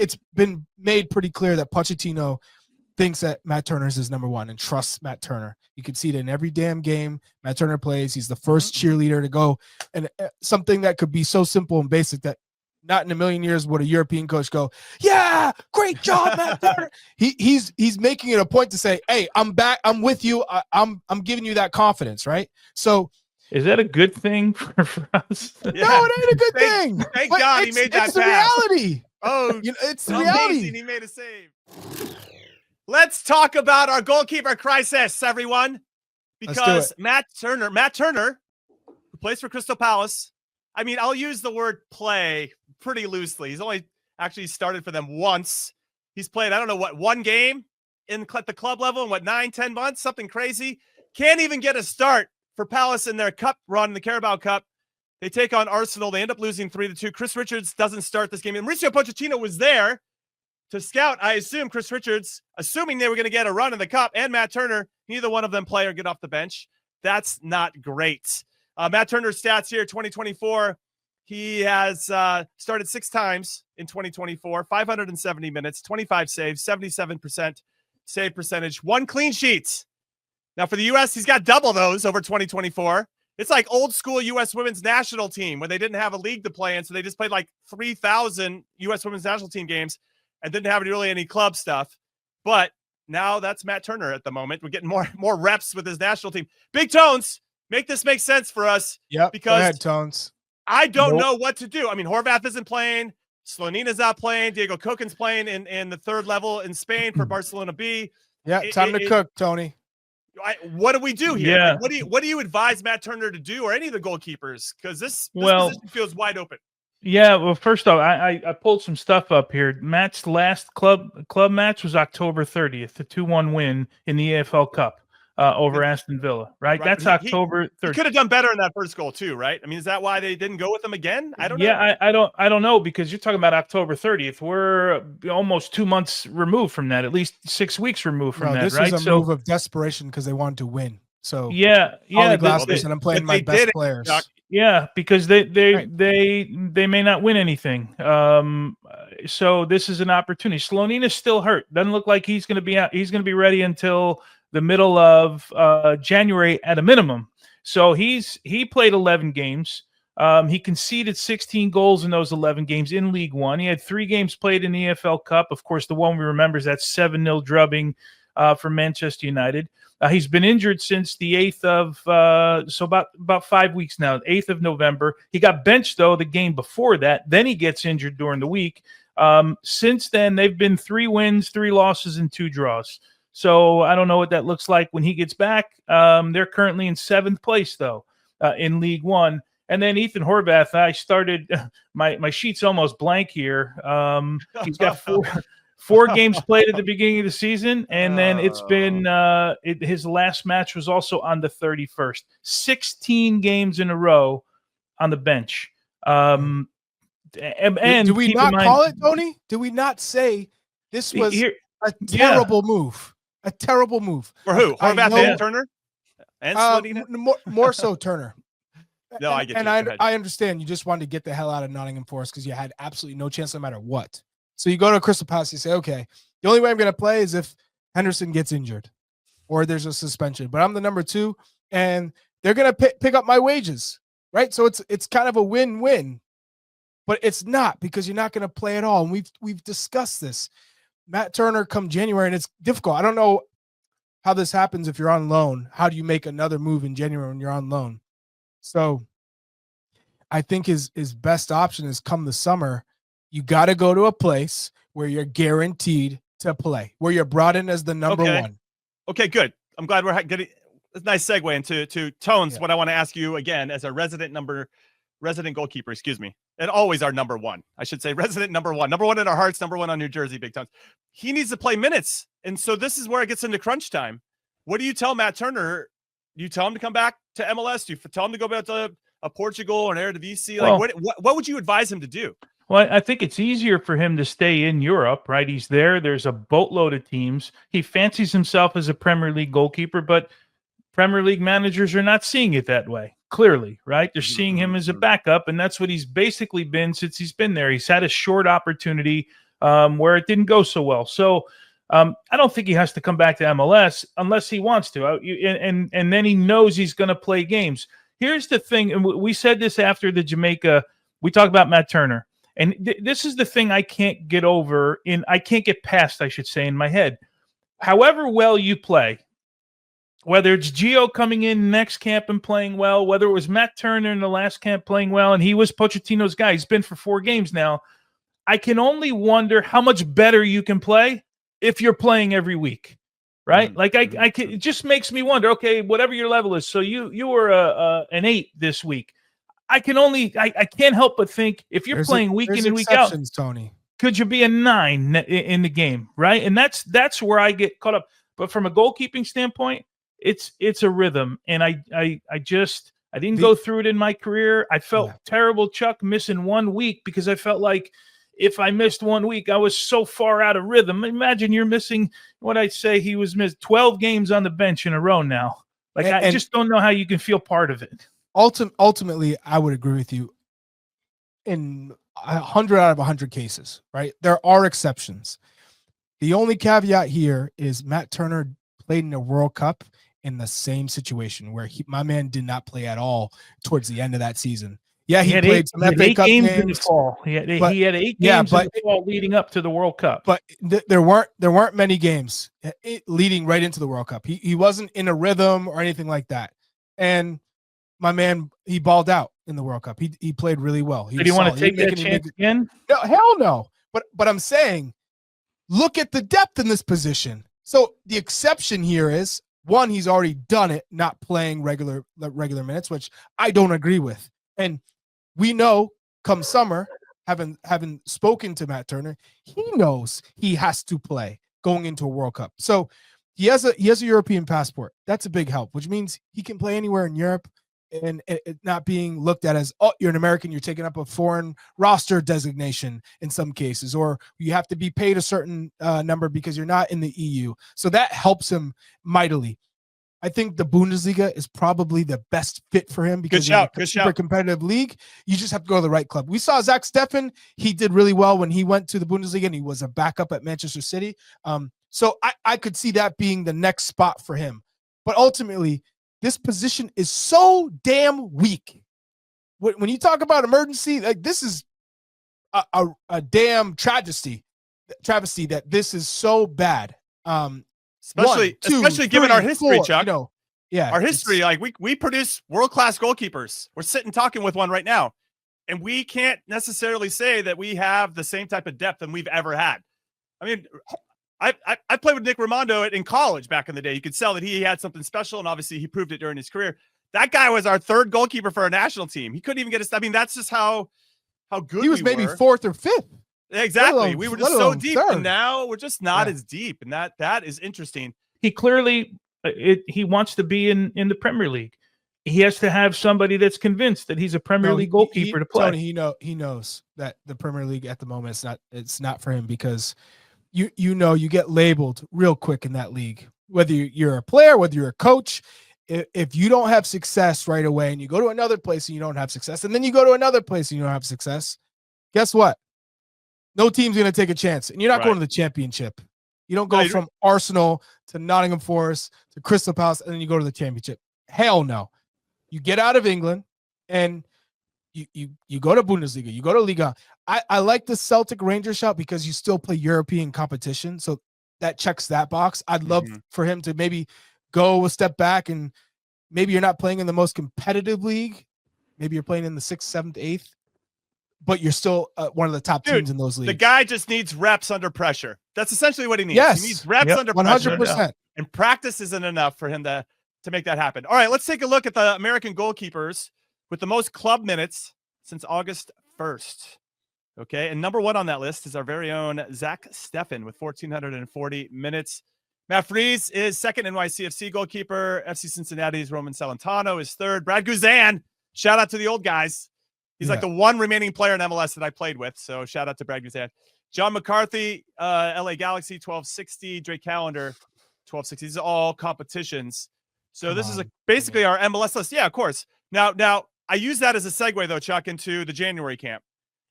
it's been made pretty clear that Pochettino thinks that Matt Turner's his number one and trusts Matt Turner. You can see it in every damn game Matt Turner plays. He's the first cheerleader to go, and something that could be so simple and basic that not in a million years would a European coach go, yeah, great job, Matt Turner. He's making it a point to say, hey, I'm back. I'm with you. I'm giving you that confidence, right? So is that a good thing for us? No, it ain't a good thing. Thank God he made that It's the reality. Oh, it's the reality. He made a save. Let's talk about our goalkeeper crisis, everyone. Because Matt Turner, who plays for Crystal Palace, I mean, I'll use the word play pretty loosely. He's only actually started for them once. He's played, I don't know what, one game at the club level in 9-10 months, something crazy. Can't even get a start for Palace in their cup run, the Carabao Cup. They take on Arsenal. They end up losing 3-2. Chris Richards doesn't start this game. And Mauricio Pochettino was there to scout, I assume, Chris Richards, assuming they were going to get a run in the cup, and Matt Turner. Neither one of them play or get off the bench. That's not great. Matt Turner's stats here, 2024. He has started 6 times in 2024, 570 minutes, 25 saves, 77% save percentage, 1 clean sheet. Now for the U.S., he's got double those over 2024. It's like old school U.S. women's national team when they didn't have a league to play in, so they just played like 3,000 U.S. women's national team games and didn't have really any club stuff. But now that's Matt Turner at the moment. We're getting more reps with his national team. Big Tones, make this make sense for us. Yeah, because go ahead, Tones. I don't know what to do. I mean, Horvath isn't playing. Slonina's not playing. Diego Coquin's playing in the 3rd level in Spain for Barcelona B. Yeah, time to cook, Tony. What do we do here? Yeah. Like, what do you advise Matt Turner to do, or any of the goalkeepers? Because this position feels wide open. Yeah, well, first off, I pulled some stuff up here. Matt's last club match was October 30th, the 2-1 win in the AFL Cup over Aston Villa, right? That's October 30th. He could have done better in that first goal too, right? I mean, is that why they didn't go with him again? I don't know. Yeah, I don't know, because you're talking about October 30th. We're almost 2 months removed from that, at least 6 weeks removed from that, this right? was a move of desperation because they wanted to win. So yeah, and I'm playing my best players. Yeah, because they may not win anything. So this is an opportunity. Slonina's still hurt. Doesn't look like he's going to be out. He's going to be ready until the middle of January at a minimum. So he played 11 games. He conceded 16 goals in those 11 games in League One. He had 3 games played in the EFL Cup. Of course, the one we remember is that 7-0 drubbing for Manchester United. He's been injured since the 8th of, so about 5 weeks now, 8th of November. He got benched, though, the game before that. Then he gets injured during the week. Since then, they've been 3 wins, 3 losses, and 2 draws. So I don't know what that looks like when he gets back. They're currently in 7th place, though, in League One. And then Ethan Horvath, I started, my sheet's almost blank here. He's got 4 games played at the beginning of the season, and then it's been his last match was also on the 31st. 16 games in a row on the bench. And do we not call it, Tony? Do we not say this was a terrible move? A terrible move. For who? Horvath and Turner? And Slonina? More so Turner. No, I get and you. I understand you just wanted to get the hell out of Nottingham Forest because you had absolutely no chance no matter what. So you go to Crystal Palace, you say, okay, the only way I'm going to play is if Henderson gets injured or there's a suspension. But I'm the number 2, and they're going to pick up my wages, right? So it's kind of a win-win, but it's not, because you're not going to play at all. And we've discussed this. Matt Turner come January, and it's difficult. I don't know how this happens if you're on loan. How do you make another move in January when you're on loan? So I think his best option is come the summer. You got to go to a place where you're guaranteed to play, where you're brought in as the number 1. Okay, good. I'm glad we're getting a nice segue into Tones. What I want to ask you again, as a resident goalkeeper, excuse me, and always our number 1, I should say, resident number 1 in our hearts, number 1 on New Jersey, Big Tones. He needs to play minutes. And so this is where it gets into crunch time. What do you tell Matt Turner? Do you tell him to come back to MLS? Do you tell him to go back to a Portugal or an Eredivisie? Like, what would you advise him to do? Well, I think it's easier for him to stay in Europe, right? He's there. There's a boatload of teams. He fancies himself as a Premier League goalkeeper, but Premier League managers are not seeing it that way, clearly, right? They're seeing him as a backup, and that's what he's basically been since he's been there. He's had a short opportunity where it didn't go so well. So I don't think he has to come back to MLS unless he wants to. And then he knows he's going to play games. Here's the thing, and we said this after the Jamaica. We talked about Matt Turner. And this is the thing I can't get over I can't get past, I should say, in my head. However well you play, whether it's Gio coming in next camp and playing well, whether it was Matt Turner in the last camp playing well, and he was Pochettino's guy. He's been for 4 games now. I can only wonder how much better you can play if you're playing every week, right? Like I can, it just makes me wonder, okay, whatever your level is. So you were an 8 this week. I can't help but think if you're playing week in and week out, Tony, could you be a 9 in the game, right? And that's where I get caught up. But from a goalkeeping standpoint, it's a rhythm, and I didn't go through it in my career. I felt terrible, Chuck, missing 1 week because I felt like if I missed 1 week, I was so far out of rhythm. Imagine you're missing what I'd say he was missed 12 games on the bench in a row now. Like I just don't know how you can feel part of it. Ultimately, I would agree with you in 100 out of 100 cases, right? There are exceptions. The only caveat here is Matt Turner played in a World Cup in the same situation where my man did not play at all towards the end of that season. Yeah, he played some FA Cup games in the fall. He had 8 games in the fall leading up to the World Cup. But there weren't many games leading right into the World Cup. He wasn't in a rhythm or anything like that. And my man, he balled out in the World Cup. He played really well. Did he want to take that chance again? No, hell no. But I'm saying, look at the depth in this position. So the exception here is, one, he's already done it, not playing regular minutes, which I don't agree with. And we know come summer, having spoken to Matt Turner, he knows he has to play going into a World Cup. So he has a European passport. That's a big help, which means he can play anywhere in Europe and it not being looked at as, oh, you're an American, you're taking up a foreign roster designation in some cases, or you have to be paid a certain number because you're not in the EU. So that helps him mightily. I think the Bundesliga is probably the best fit for him because it's a super competitive league. You just have to go to the right club. We saw Zach Steffen. He did really well when he went to the Bundesliga and he was a backup at Manchester City. So I could see that being the next spot for him. But ultimately, this position is so damn weak. When you talk about emergency, like this is a damn travesty that this is so bad. Especially given our history, 4, Chuck. Our history. Like we produce world-class goalkeepers. We're sitting talking with one right now, and we can't necessarily say that we have the same type of depth than we've ever had. I mean, I played with Nick Raimondo in college back in the day. You could tell that he had something special, and obviously he proved it during his career. That guy was our 3rd goalkeeper for our national team. He couldn't even get us. I mean, that's just how good he was. Maybe 4th or 5th. Exactly. We were just so deep, and now we're just not as deep, and that is interesting. He clearly he wants to be in the Premier League. He has to have somebody that's convinced that he's a Premier League goalkeeper to play. Tony, he knows that the Premier League at the moment it's not for him because you get labeled real quick in that league. Whether you're a player, whether you're a coach, if you don't have success right away, and you go to another place and you don't have success, and then you go to another place and you don't have success, guess what? No team's going to take a chance, and you're not going to the championship. You don't go from Arsenal to Nottingham Forest to Crystal Palace, and then you go to the championship. Hell no. You get out of England, and you go to Bundesliga. You go to Liga. I like the Celtic Rangers shot because you still play European competition, so that checks that box. I'd love for him to maybe go a step back, and maybe you're not playing in the most competitive league. Maybe you're playing in the 6th, 7th, 8th. But you're still one of the top teams in those leagues. The guy just needs reps under pressure. That's essentially what he needs. Yes. He needs reps under pressure. 100%. And practice isn't enough for him to make that happen. All right, let's take a look at the American goalkeepers with the most club minutes since August 1st. Okay, and number 1 on that list is our very own Zach Steffen with 1,440 minutes. Matt Freese is 2nd NYCFC goalkeeper. FC Cincinnati's Roman Celentano is 3rd. Brad Guzan, shout out to the old guys. He's like the one remaining player in MLS that I played with. So shout out to Brad Guzan. John McCarthy, LA Galaxy, 1260. Drake Callender, 1260. These are all competitions. So this is basically our MLS list. Yeah, of course. Now I use that as a segue, though, Chuck, into the January camp.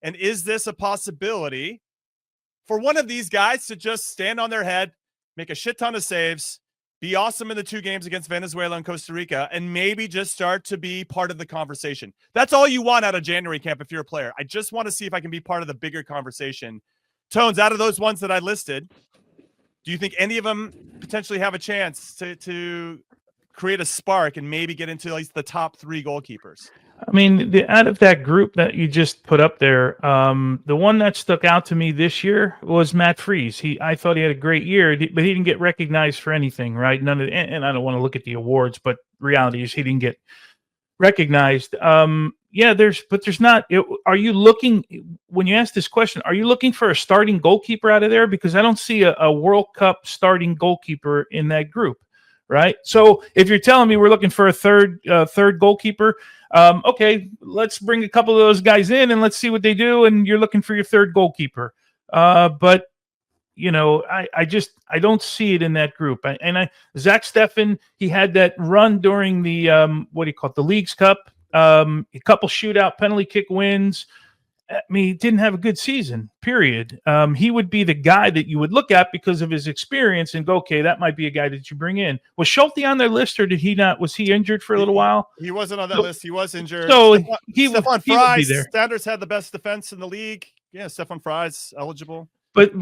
And is this a possibility for one of these guys to just stand on their head, make a shit ton of saves, be awesome in the 2 games against Venezuela and Costa Rica, and maybe just start to be part of the conversation. That's all you want out of January camp if you're a player. I just want to see if I can be part of the bigger conversation. Tones, out of those ones that I listed, do you think any of them potentially have a chance to create a spark and maybe get into at least the top 3 goalkeepers? I mean, out of that group that you just put up there, the one that stuck out to me this year was Matt Freese. I thought he had a great year, but he didn't get recognized for anything, right? And I don't want to look at the awards, but reality is he didn't get recognized. There's not. Are you looking, when you ask this question, are you looking for a starting goalkeeper out of there? Because I don't see a World Cup starting goalkeeper in that group, right? So if you're telling me we're looking for a third goalkeeper, okay, let's bring a couple of those guys in and let's see what they do. And you're looking for your third goalkeeper. But I don't see it in that group. Zach Steffen, he had that run during the the Leagues Cup, a couple shootout penalty kick wins. I mean, he didn't have a good season, period. He would be the guy that you would look at because of his experience and go, okay, that might be a guy that you bring in. Was Schulte on their list, or did he not? Was he injured for a little while? He wasn't on that list. He was injured. So Stefan he Fry, would be there. Standards had the best defense in the league. Yeah, Stefan Fry's eligible. But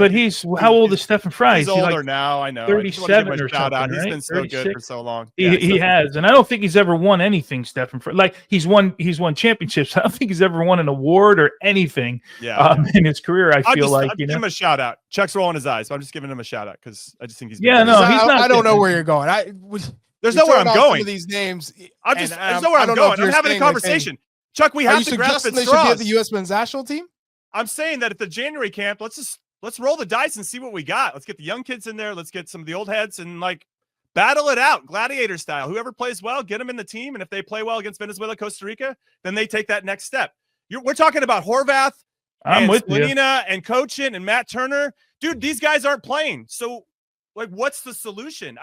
how old is Stefan Fry? He's older now. I know. 37 or something. Right? He's been so 36. good for so long. He has, and I don't think he's ever won anything. Stefan Fry, like he's won championships. I don't think he's ever won an award or anything. In his career, I feel like give him a shout out. Chuck's rolling his eyes, so I'm just giving him a shout out because I just think he's. He's not. I don't know where you're going. There's nowhere I'm going. Some of these names. There's nowhere I'm going. I'm having a conversation. Chuck, we have to grasp at straws. They should be at the U.S. men's national team. I'm saying that at the January camp, let's roll the dice and see what we got. Let's get the young kids in there. Let's get some of the old heads and battle it out, gladiator style. Whoever plays well, get them in the team. And if they play well against Venezuela, Costa Rica, then they take that next step. We're talking about Horvath and Slonina and Cochin and Matt Turner. Dude, these guys aren't playing. So, what's the solution?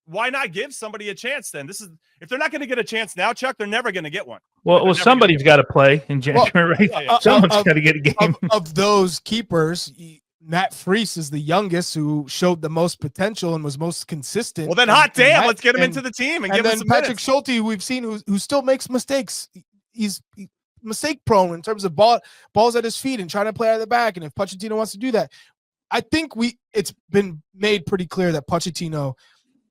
Why not give somebody a chance then? If they're not going to get a chance now, Chuck, they're never going to get one. Well, somebody's got to play in January, right? Someone's got to get a game. Of those keepers, Matt Freese is the youngest who showed the most potential and was most consistent. Well, then let's get him into the team and give him some Patrick minutes. Schulte, who we've seen who still makes mistakes. He's mistake prone in terms of balls at his feet and trying to play out of the back. And if Pochettino wants to do that, I think it's been made pretty clear that Pochettino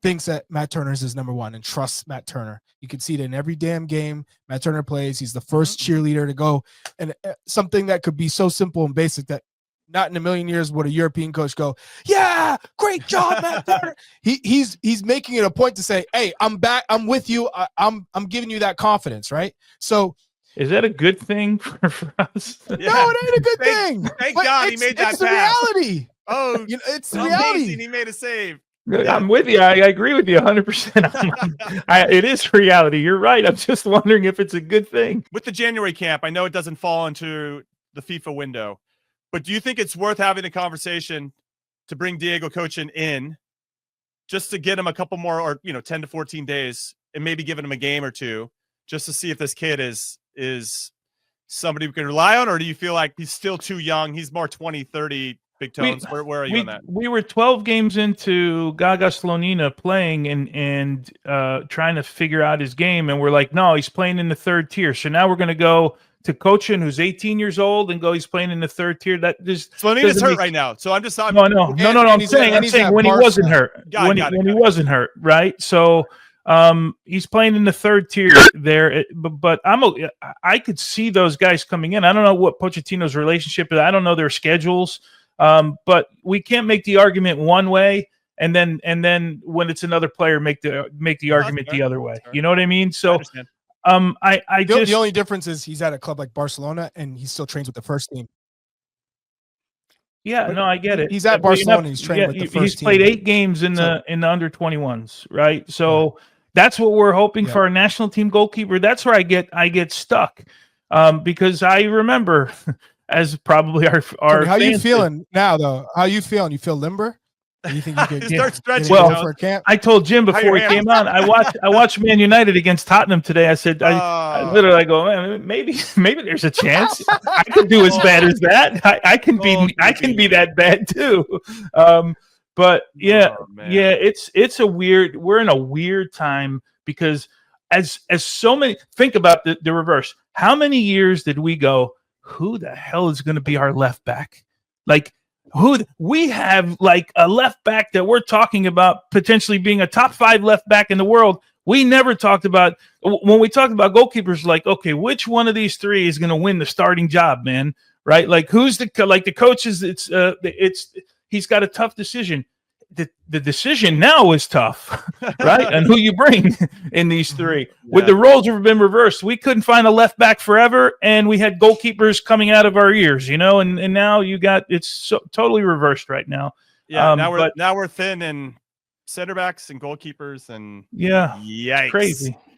thinks that Matt Turner is his number one and trusts Matt Turner. You can see it in every damn game Matt Turner plays. He's the first cheerleader to go. And something that could be so simple and basic that not in a million years would a European coach go, yeah, great job, Matt Turner. He's making it a point to say, hey, I'm back. I'm with you. I'm giving you that confidence, right? So is that a good thing for us? No, it ain't a good thing. Thank God he made that pass. It's the reality. Oh, it's the reality. He made a save. I'm with you. I agree with you 100%. It is reality. You're right. I'm just wondering if it's a good thing. With the January camp, I know it doesn't fall into the FIFA window, but do you think it's worth having a conversation to bring Diego Cochin in just to get him a couple more or 10 to 14 days and maybe giving him a game or two just to see if this kid is somebody we can rely on, or do you feel like he's still too young? He's more 20, 30 big tones. Where are you on that? We were 12 games into Gaga Slonina playing and trying to figure out his game, and we're like, no, he's playing in the third tier. So now we're going to go to Cochin, who's 18 years old, and he's playing in the third tier. That just Slonina's hurt right now. So I'm just no. I'm saying when he wasn't hurt. When he wasn't hurt, right? So he's playing in the third tier there, but I could see those guys coming in. I don't know what Pochettino's relationship is. I don't know their schedules. But we can't make the argument one way and then when it's another player make the argument the other way. You know what I mean? So the only difference is he's at a club like Barcelona and he still trains with the first team. Yeah, no, I get it. He's at Barcelona. He's training with the first team. He's played 8 games in the under 21s, right? So that's what we're hoping for our national team goalkeeper. That's where I get stuck, because I remember, as probably our how you feeling now though? How you feeling? You feel limber? You think you could Start stretching? Well, for a camp? I told Jim before he came on. I watched Man United against Tottenham today. I said, I literally I go, man, maybe there's a chance I could do as bad as that. I can be that bad too. But yeah, it's a weird. We're in a weird time because as so many think about the reverse. How many years did we go? Who the hell is going to be our left back? Like. We have like a left back that we're talking about potentially being a top 5 left back in the world. We never talked about when we talked about goalkeepers, like, okay, which one of these 3 is going to win the starting job, man? Right? Like who's the coaches? He's got a tough decision. The decision now is tough, right? And who you bring in these 3. With the roles have been reversed. We couldn't find a left back forever, and we had goalkeepers coming out of our ears, and now you got it's totally reversed right now. Yeah, now we're thin in center backs and goalkeepers and yeah, yikes. Crazy.